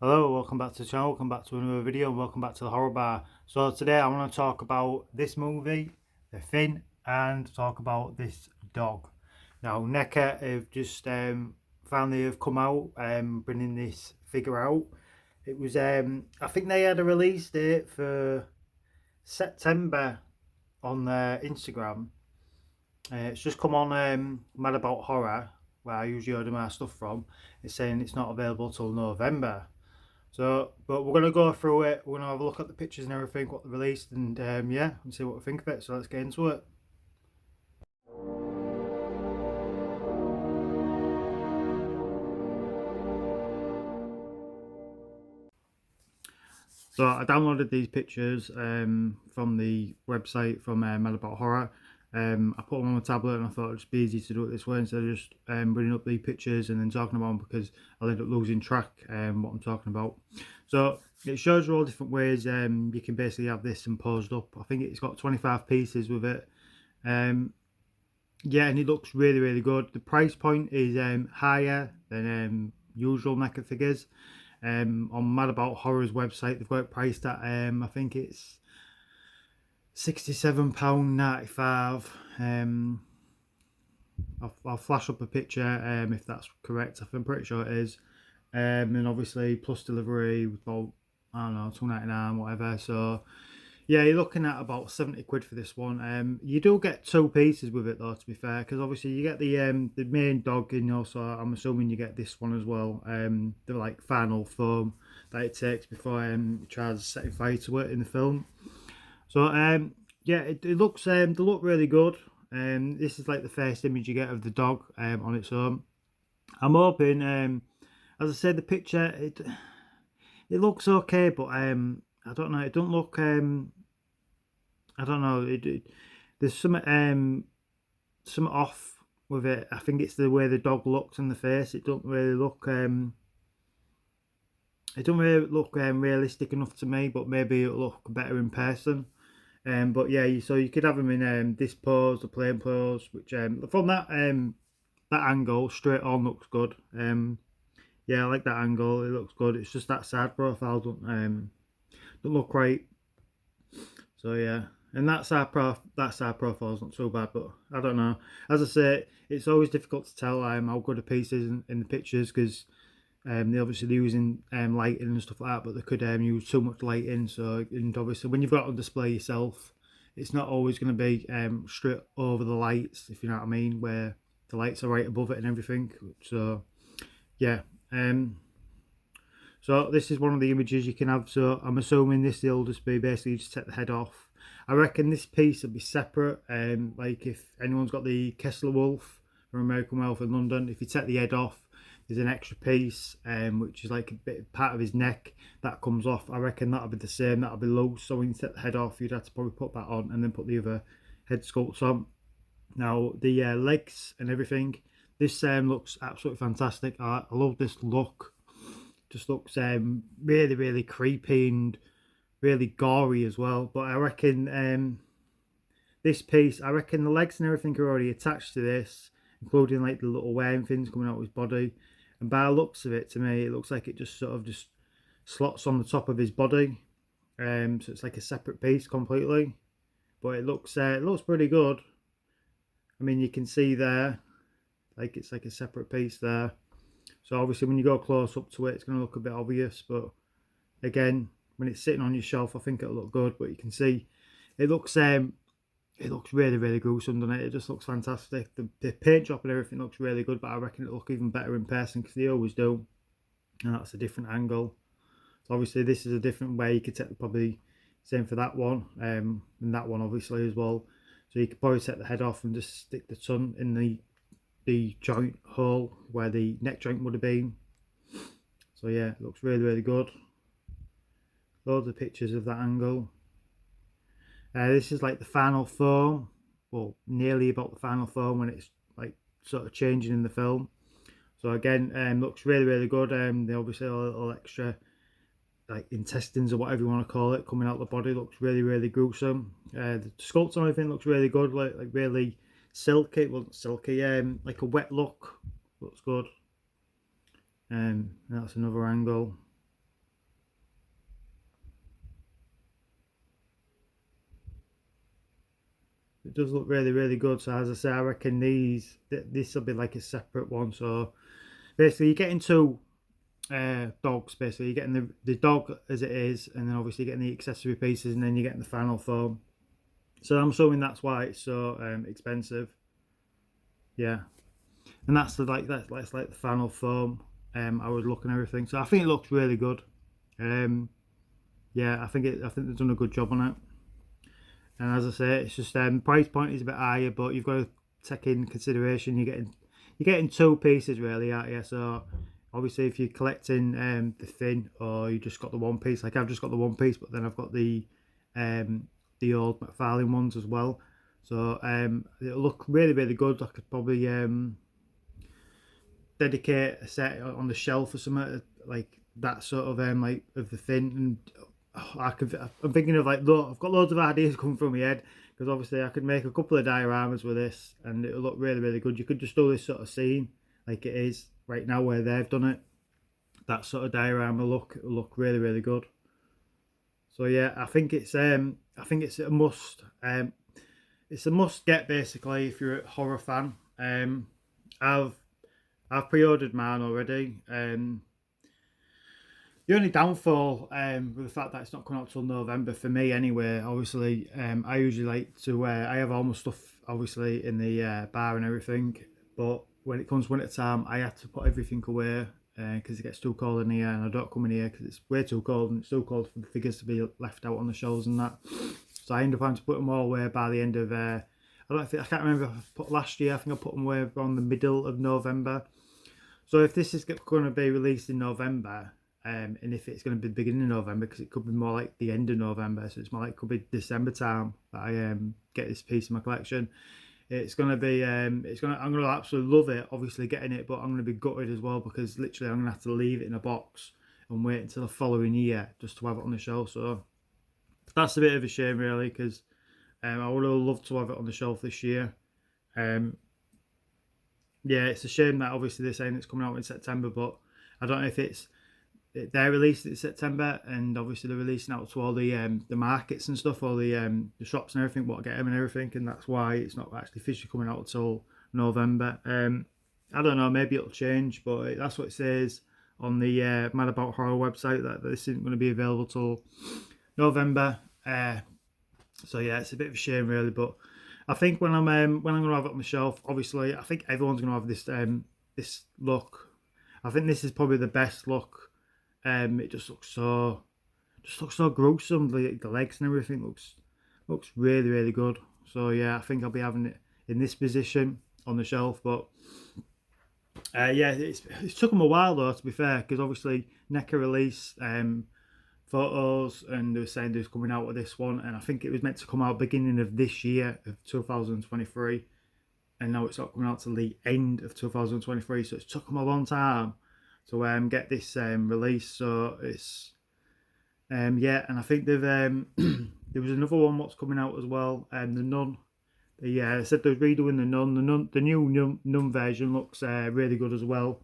Hello, welcome back to the channel, welcome back to another video, and welcome back to the horror bar. So today I want to talk about this movie, The Thing, and talk about this dog. Now NECA have just finally have come out bringing this figure out. It was I think they had a release date for September on their Instagram. It's just come on Mad About Horror, where I usually order my stuff from. It's saying it's not available till November. So, but we're going to go through it. We're going to have a look at the pictures and everything, what they released, and yeah, and see what we think of it. So let's get into it. So I downloaded these pictures from the website from Mad About Horror. I put them on my tablet and I thought it'd just be easy to do it this way instead of just bringing up the pictures and then talking about them, because I'll end up losing track what I'm talking about. So it shows you all different ways you can basically have this imposed up. I think it's got 25 pieces with it. Yeah, and it looks really, really good. The price point is higher than usual NECA figures. On Mad About Horror's website, they've got it priced at I think it's £67.95. I'll flash up a picture if that's correct. I'm pretty sure it is. And obviously plus delivery, about I don't know, £2.99, whatever. So yeah, you're looking at about 70 quid for this one. You do get two pieces with it though, to be fair, because obviously you get the main dog, and also I'm assuming you get this one as well. The like final foam that it takes before it tries setting fire to it in the film. So yeah, it looks they look really good. This is like the first image you get of the dog on its own. I'm hoping, as I said, the picture it looks okay, but I don't know. It don't look. I don't know. There's some off with it. I think it's the way the dog looks in the face. It don't really look. It don't really look realistic enough to me. But maybe it'll look better in person. But yeah, so you could have him in this pose, the plain pose, which from that angle straight on looks good. Yeah, I like that angle. It looks good. It's just that side profile don't look right. So yeah, and that side profile is not so bad, but I don't know. As I say, it's always difficult to tell how good a piece is in the pictures, because they obviously they're using lighting and stuff like that, but they could use too much lighting. So, and obviously when you've got it on display yourself, it's not always going to be straight over the lights, if you know what I mean, where the lights are right above it and everything. So yeah. So this is one of the images you can have. So I'm assuming this will just be basically just take the head off. I reckon this piece will be separate. Like if anyone's got the Kessler Wolf from American Wealth in London, if you take the head off, there's an extra piece, which is like a bit part of his neck that comes off. I reckon that'll be the same. That'll be loose. So when you take the head off, you'd have to probably put that on and then put the other head sculpts on. Now the legs and everything. This looks absolutely fantastic. I love this look. Just looks really, really creepy and really gory as well. But I reckon this piece, I reckon the legs and everything are already attached to this, including like the little wearing things coming out of his body. And by the looks of it, to me, it looks like it just sort of just slots on the top of his body. So it's like a separate piece completely. But it looks pretty good. I mean, you can see there, like it's like a separate piece there. So obviously when you go close up to it, it's going to look a bit obvious, but again, when it's sitting on your shelf, I think it'll look good. But you can see it looks really, really gruesome, doesn't it? It just looks fantastic. The paint job and everything looks really good, but I reckon it'll look even better in person, because they always do. And that's a different angle. So obviously this is a different way. You could take probably same for that one, and that one obviously as well. So you could probably take the head off and just stick the tongue in the joint hole where the neck joint would have been. So yeah, it looks really, really good. Loads of pictures of that angle. This is like the final foam, well, nearly about the final foam when it's like sort of changing in the film. So again, looks really, really good. They obviously have a little extra like intestines or whatever you want to call it coming out the body. Looks really, really gruesome. The sculpt and everything looks really good, like really silky. Well, not silky, like a wet look. Looks good. And that's another angle. It does look really, really good. So as I say, I reckon this will be like a separate one. So basically, you're getting two dogs. Basically, you're getting the dog as it is, and then obviously getting the accessory pieces, and then you're getting the final foam. So I'm assuming that's why it's so expensive. Yeah, and that's that's like the final foam. I would look and everything. So I think it looks really good. Yeah, I think they've done a good job on it. And as I say, it's just price point is a bit higher, but you've got to take in consideration you're getting two pieces really, aren't you? So obviously, if you're collecting the fin or you just got the one piece, like I've just got the one piece, but then I've got the old McFarlane ones as well. So it'll look really, really good. I could probably dedicate a set on the shelf or something like that sort of like of the fin. And I'm thinking of like, look, I've got loads of ideas coming from my head, because obviously I could make a couple of dioramas with this and it'll look really, really good. You could just do this sort of scene like it is right now where they've done it. That sort of diorama look, it'll look really, really good. So yeah, I think it's a must. It's a must get basically if you're a horror fan. I've pre-ordered mine already. The only downfall with the fact that it's not coming out till November for me anyway, obviously, I usually like to I have all my stuff obviously in the bar and everything, but when it comes winter time, I have to put everything away because it gets too cold in here, and I don't come in here because it's way too cold, and it's too cold for the figures to be left out on the shelves and that. So I end up having to put them all away by the end of I can't remember if I put last year. I think I put them away around the middle of November. So if this is going to be released in November, and if it's going to be the beginning of November, because it could be more like the end of November, so it's more like it could be December time that I get this piece of my collection. It's going to be I'm going to absolutely love it, obviously getting it, but I'm going to be gutted as well, because literally I'm going to have to leave it in a box and wait until the following year just to have it on the shelf. So that's a bit of a shame really, because I would have loved to have it on the shelf this year. Yeah, it's a shame that obviously they're saying it's coming out in September, but I don't know if they're releasing it in September, and obviously they're releasing out to all the markets and stuff, all the shops and everything, what get them and everything, and that's why it's not actually officially coming out until November. I don't know, maybe it'll change, but that's what it says on the Mad About Horror website, that this isn't going to be available till November. So yeah, it's a bit of a shame really, but I think when I'm going to have it on the shelf, obviously I think everyone's going to have this look. I think this is probably the best look. It just looks so gruesome. The legs and everything looks really, really good. So yeah, I think I'll be having it in this position on the shelf. But yeah, it's took them a while though, to be fair, because obviously NECA released photos, and they were saying they was coming out with this one, and I think it was meant to come out beginning of this year of 2023, and now it's not coming out till the end of 2023. So it's took them a long time to get this released. So it's yeah, and I think they've there was another one what's coming out as well, the Nun. Yeah, they said they're redoing the Nun. The new Nun version looks really good as well.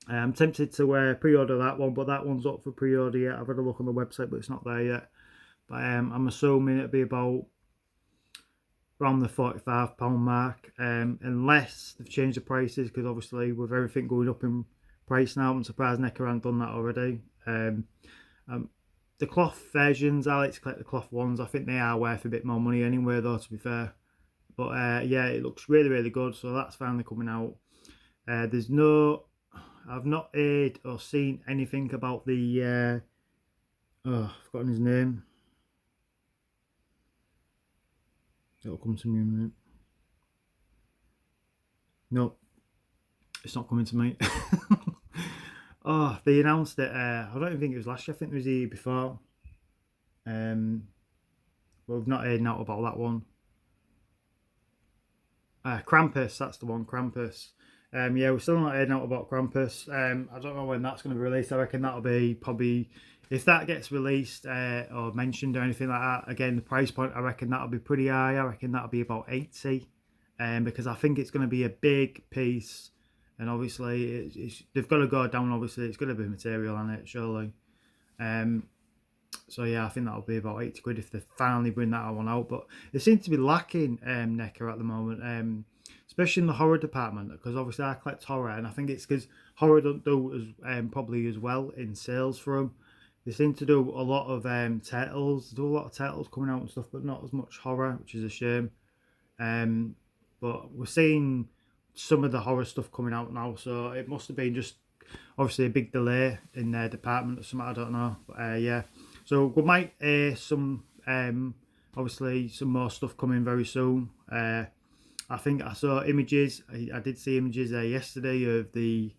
I'm tempted to pre-order that one, but that one's up for pre-order yet. I've had a look on the website, but it's not there yet. But I'm assuming it'll be about around the £45 mark, unless they've changed the prices, because obviously with everything going up in price now, I'm surprised NECA haven't done that already. The cloth versions, I like to collect the cloth ones. I think they are worth a bit more money anyway though, to be fair. But yeah, it looks really, really good, so that's finally coming out. I've not heard or seen anything about the I've forgotten his name. It'll come to me in a minute. No, it's not coming to me. Oh, they announced it. I don't even think it was last year. I think it was the year before. Well, we've not heard out about that one. Krampus, that's the one. Krampus. Yeah, we're still not hearing out about Krampus. I don't know when that's going to be released. I reckon that'll be probably, if that gets released or mentioned or anything like that. Again, the price point, I reckon that'll be pretty high. I reckon that'll be about 80, because I think it's going to be a big piece, and obviously they've got to go down. Obviously, it's going to be material on it, surely. So yeah, I think that'll be about 80 quid if they finally bring that one out. But it seems to be lacking NECA at the moment, especially in the horror department, because obviously I collect horror, and I think it's because horror don't do as probably as well in sales for them. They seem to do a lot of turtles, do a lot of turtles coming out and stuff, but not as much horror, which is a shame. But we're seeing some of the horror stuff coming out now, so it must have been just obviously a big delay in their department or something, I don't know. But yeah, so we might some obviously some more stuff coming very soon. I think I saw images. I did see images yesterday of the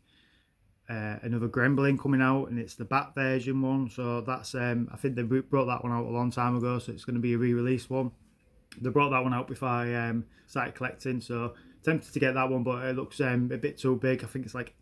another Gremlin coming out, and it's the Bat version one. So that's I think they brought that one out a long time ago, so it's going to be a re-release one. They brought that one out before I started collecting, so tempted to get that one, but it looks a bit too big. I think it's like,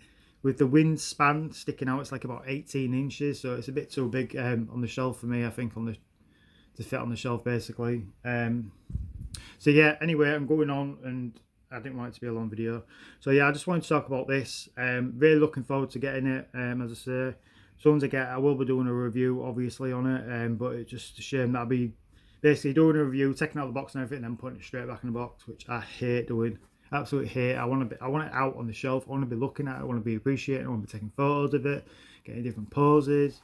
with the wingspan sticking out, it's like about 18 inches, so it's a bit too big on the shelf for me, I think, to fit on the shelf, basically. So yeah, anyway, I'm going on, and I didn't want it to be a long video. So yeah, I just wanted to talk about this. Really looking forward to getting it. As I say, as soon as I get it, I will be doing a review, obviously, on it. But it's just a shame that I'll be basically doing a review, taking out the box and everything, and then putting it straight back in the box, which I hate doing. Absolutely hate. I want it out on the shelf. I want to be looking at it. I want to be appreciating it. I want to be taking photos of it, getting different poses.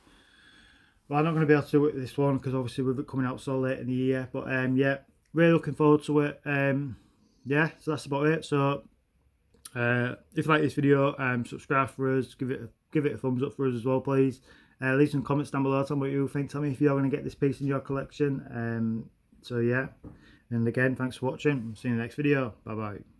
But I'm not going to be able to do it with this one, because obviously with it coming out so late in the year. But yeah, really looking forward to it. Yeah, so that's about it. So if you like this video, subscribe for us. Give it a thumbs up for us as well, please. Leave some comments down below. Tell me what you think. Tell me if you're going to get this piece in your collection. So yeah, and again, thanks for watching. See you in the next video. Bye bye.